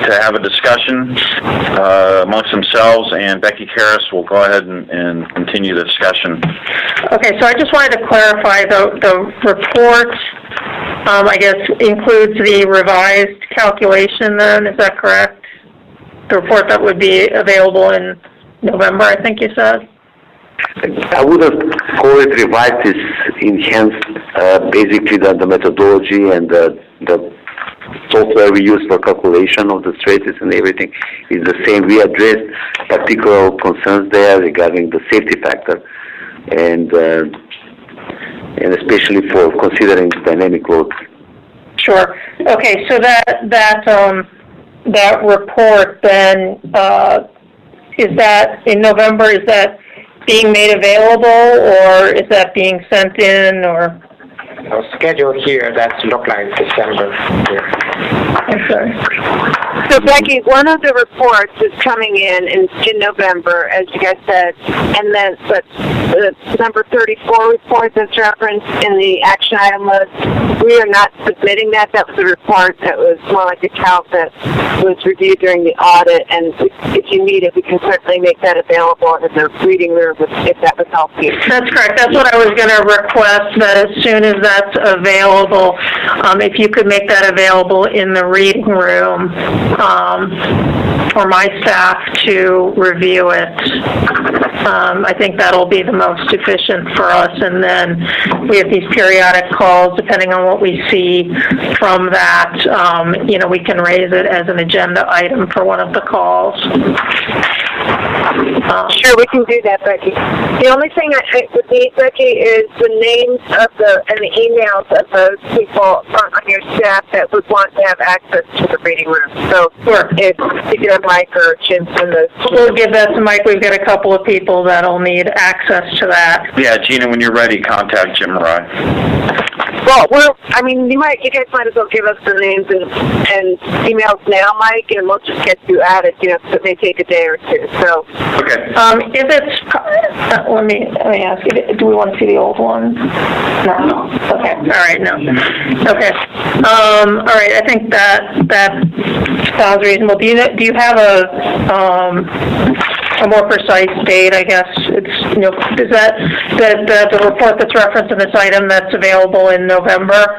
to have a discussion amongst themselves, and Becky Karras will go ahead and continue the discussion. Okay, so I just wanted to clarify the report, I guess, includes the revised calculation then, is that correct? The report that would be available in November, I think you said? I would have called it revised, is enhanced, basically the methodology and the software we use for calculation of the stresses and everything is the same. We addressed particular concerns there regarding the safety factor and especially for considering dynamic load. Sure. Okay, so that report then, is that in November, is that being made available, or is that being sent in, or? Schedule here, that look like December here. I'm sorry. So Becky, one of the reports is coming in November, as you guys said, and then but the number 34 report that's referenced in the action item list, we are not submitting that. That was a report that was more like a calc that was reviewed during the audit, and if you need it, we can certainly make that available in the reading room if that would help you. That's correct. That's what I was going to request, that as soon as that's available, if you could make that available in the reading room for my staff to review it. I think that'll be the most efficient for us, and then we have these periodic calls depending on what we see from that. We can raise it as an agenda item for one of the calls. Sure, we can do that, Becky. The only thing I would need, Becky, is the names of and the emails of those people on your staff that would want to have access to the reading room. So sure. If either Mike or Jim send those. We'll give that to Mike. We've got a couple of people that'll need access to that. Yeah, Gina, when you're ready, contact Jim Rye. Well, you guys might as well give us the names and emails now, Mike, and we'll just get you added. So it may take a day or two. So. Okay. If it's, let me ask you, do we want to see the old one? No. Okay. All right. No. Okay. All right. I think that sounds reasonable. Do you have a more precise date? I guess it's is that the report that's referenced in this item that's available in November?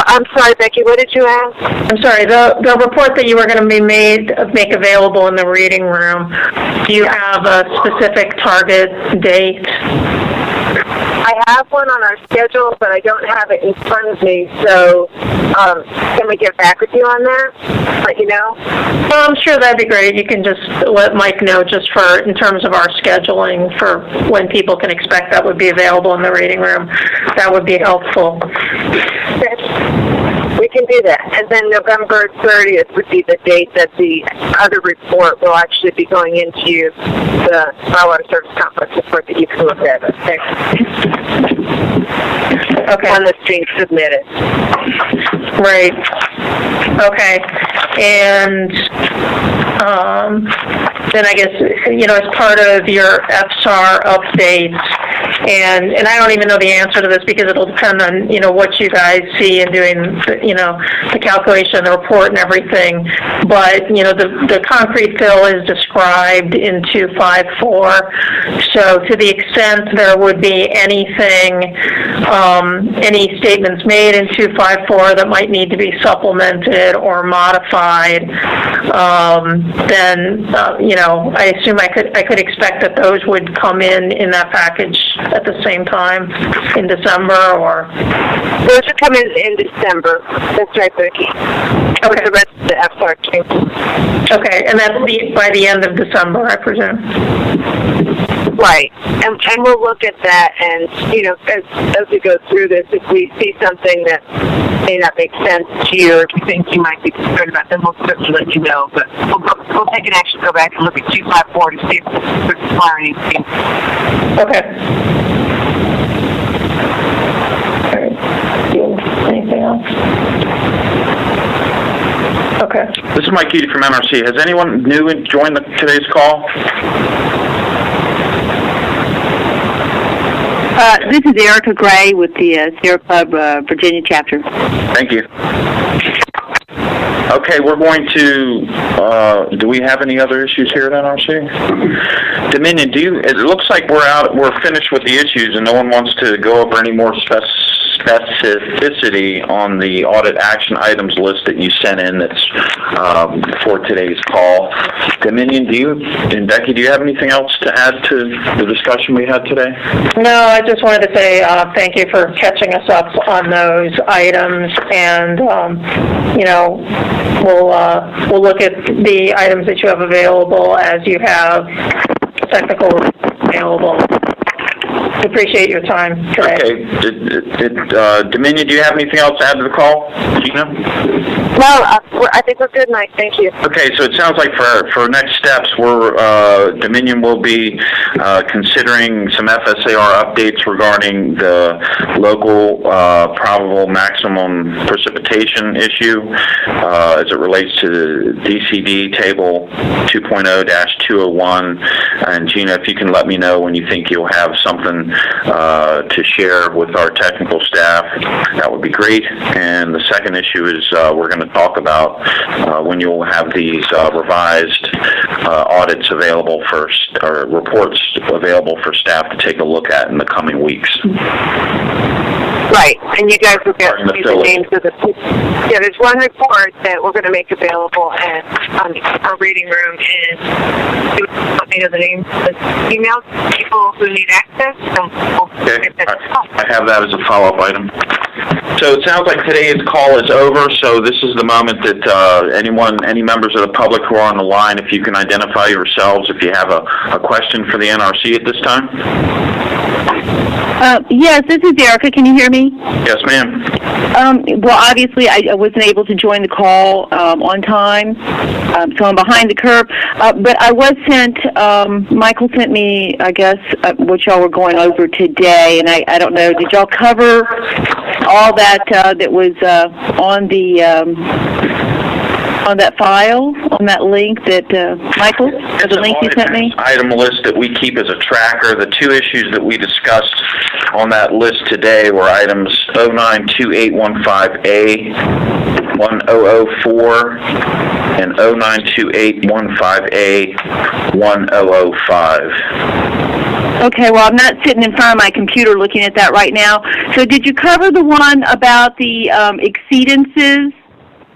I'm sorry, Becky, what did you ask? I'm sorry, the report that you were going to make available in the reading room, do you have a specific target date? I have one on our schedule, but I don't have it in front of me, so can we get back with you on that? Let you know? Well, I'm sure that'd be great. You can just let Mike know just in terms of our scheduling for when people can expect that would be available in the reading room. That would be helpful. We can do that. And then November 30th would be the date that the other report will actually be going into the Water Service Complex report that you can look at. Okay. One that's being submitted. Right. Okay. And then I guess, as part of your FSAR updates, and I don't even know the answer to this because it'll depend on, what you guys see in doing, the calculation, the report and everything. But, the concrete fill is described in 254. So to the extent there would be anything, any statements made in 254 that might need to be supplemented or modified, then, I assume I could expect that those would come in that package at the same time in December, or? Those would come in December. That's right, Becky. Okay. With the rest of the FSAR changes. Okay, and that's by the end of December, I presume? Right. And we'll look at that, and, as we go through this, if we see something that may not make sense to you, or if we think you might be concerned about, then we'll certainly let you know. But we'll take an action, go back and look at 254 to see if there's anything. Okay. All right. Do you have anything else? Okay. This is Mike Eady from NRC. Has anyone new joined today's call? This is Erica Gray with the Sierra Club Virginia chapter. Thank you. Okay, we're going to, do we have any other issues here at NRC? Dominion, it looks like we're finished with the issues and no one wants to go over any more specificity on the audit action items list that you sent in that's for today's call. Dominion, and Becky, do you have anything else to add to the discussion we had today? No, I just wanted to say thank you for catching us up on those items, and we'll look at the items that you have available as you have technical available. Appreciate your time today. Okay. Dominion, do you have anything else to add to the call? Gina? No, I think we're good, Mike. Thank you. Okay, so it sounds like for next steps, Dominion will be considering some FSAR updates regarding the local probable maximum precipitation issue as it relates to the DCD table 2.0-201. And Gina, if you can let me know when you think you'll have something to share with our technical staff, that would be great. And the second issue is we're going to talk about when you'll have these revised audits available or reports available for staff to take a look at in the coming weeks. Right, and you guys will get the names of the people. Yeah, there's one report that we're going to make available on our reading room, and you let me know the names of the emails, people who need access. Okay, I have that as a follow-up item. So it sounds like today's call is over, so this is the moment that any members of the public who are on the line, if you can identify yourselves, if you have a question for the NRC at this time. Yes, this is Erica. Can you hear me? Yes, ma'am. Well, obviously, I wasn't able to join the call on time, so I'm behind the curve. But I was sent, Michael sent me, I guess, what y'all were going over today, and I don't know, did y'all cover all that that was on that file, on that link that, Michael, the link you sent me? Item list that we keep as a tracker. The two issues that we discussed on that list today were items 092815A, 1004, and 092815A, 1005. Okay, well, I'm not sitting in front of my computer looking at that right now. So did you cover the one about the exceedances?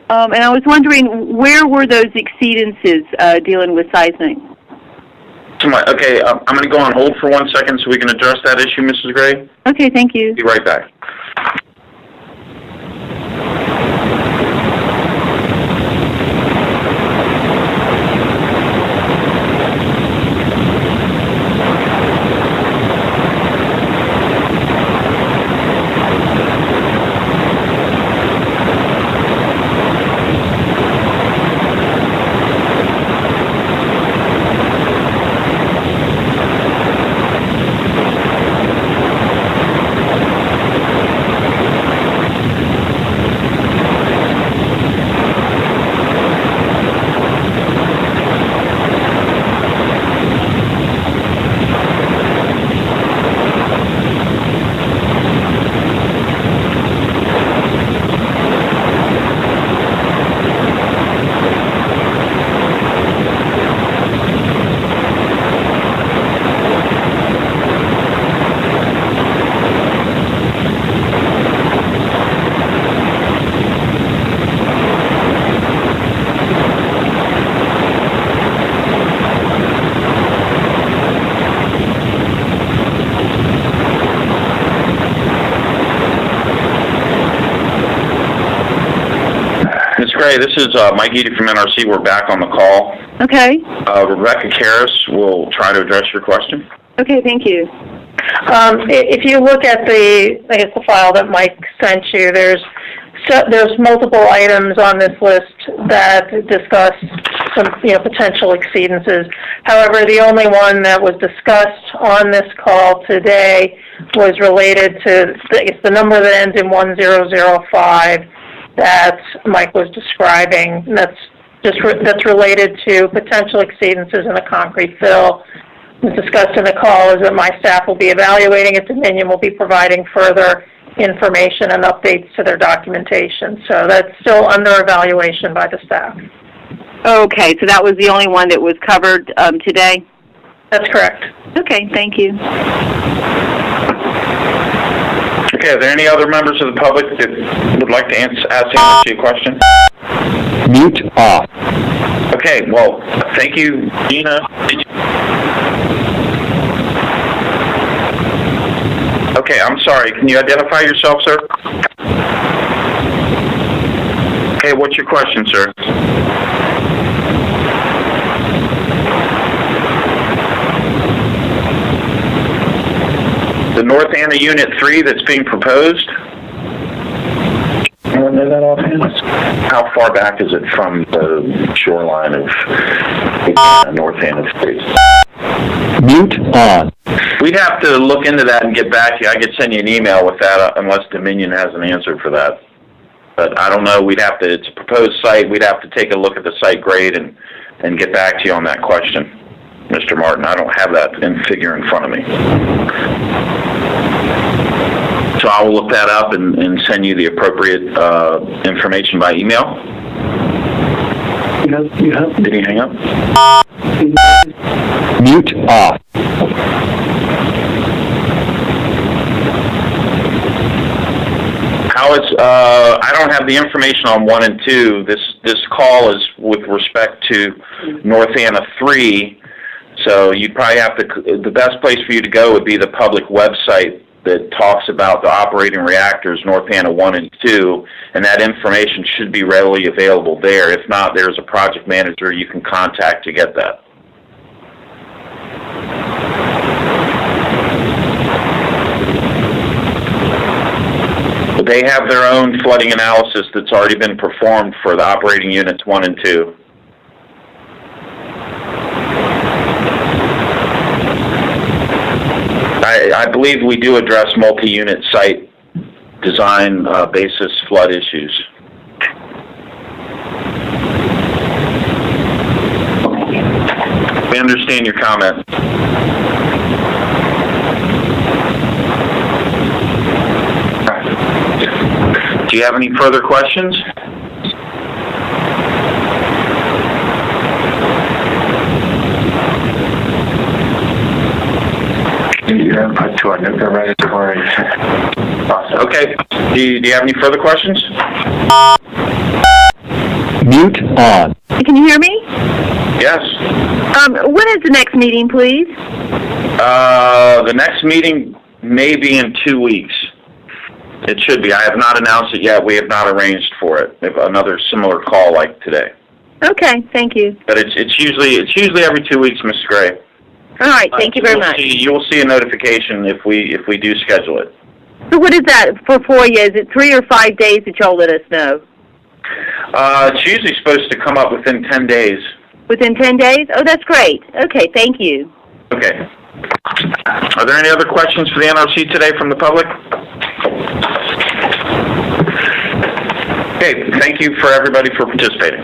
And I was wondering, where were those exceedances dealing with seismic? Okay, I'm going to go on hold for 1 second so we can address that issue, Mrs. Gray. Okay, thank you. Be right back. Gray, this is Mike Eady from NRC. We're back on the call. Okay. Rebecca Karras will try to address your question. Okay, thank you. If you look at the file that Mike sent you, there's multiple items on this list that discuss some, potential exceedances. However, the only one that was discussed on this call today was related to the number that ends in 1005 that Mike was describing. And that's related to potential exceedances in a concrete fill. As discussed in the call is that my staff will be evaluating it. Dominion will be providing further information and updates to their documentation. So that's still under evaluation by the staff. Okay, so that was the only one that was covered today? That's correct. Okay, thank you. Okay, are there any other members of the public that would like to ask NRC a question? Mute off. Okay, well, thank you, Gina. Okay, I'm sorry. Can you identify yourself, sir? Okay, what's your question, sir? The North Anna Unit 3 that's being proposed? Anyone know that offhand? How far back is it from the shoreline of North Anna 3? Mute on. We'd have to look into that and get back to you. I could send you an email with that unless Dominion has an answer for that. But I don't know. We'd have to, it's a proposed site. We'd have to take a look at the site grade and get back to you on that question, Mr. Martin. I don't have that figure in front of me. So I will look that up and send you the appropriate information by email. Did he hang up? Mute off. How is, I don't have the information on 1 and 2. This call is with respect to North Anna 3, so you'd probably have to, the best place for you to go would be the public website that talks about the operating reactors, North Anna 1 and 2, and that information should be readily available there. If not, there's a project manager you can contact to get that. But they have their own flooding analysis that's already been performed for the operating units 1 and 2. I believe we do address multi-unit site design basis flood issues. We understand your comment. Do you have any further questions? Your input to our nuclear regulatory process. Okay. Do you have any further questions? Mute on. Can you hear me? Yes. When is the next meeting, please? The next meeting may be in 2 weeks. It should be. I have not announced it yet. We have not arranged for it. We have another similar call like today. Okay, thank you. But it's usually every 2 weeks, Ms. Gray. All right, thank you very much. You will see a notification if we do schedule it. So what is that for FOIA? Is it 3 or 5 days that y'all let us know? It's usually supposed to come up within 10 days. Within 10 days? Oh, that's great. Okay, thank you. Okay. Are there any other questions for the NRC today from the public? Okay, thank you for everybody for participating.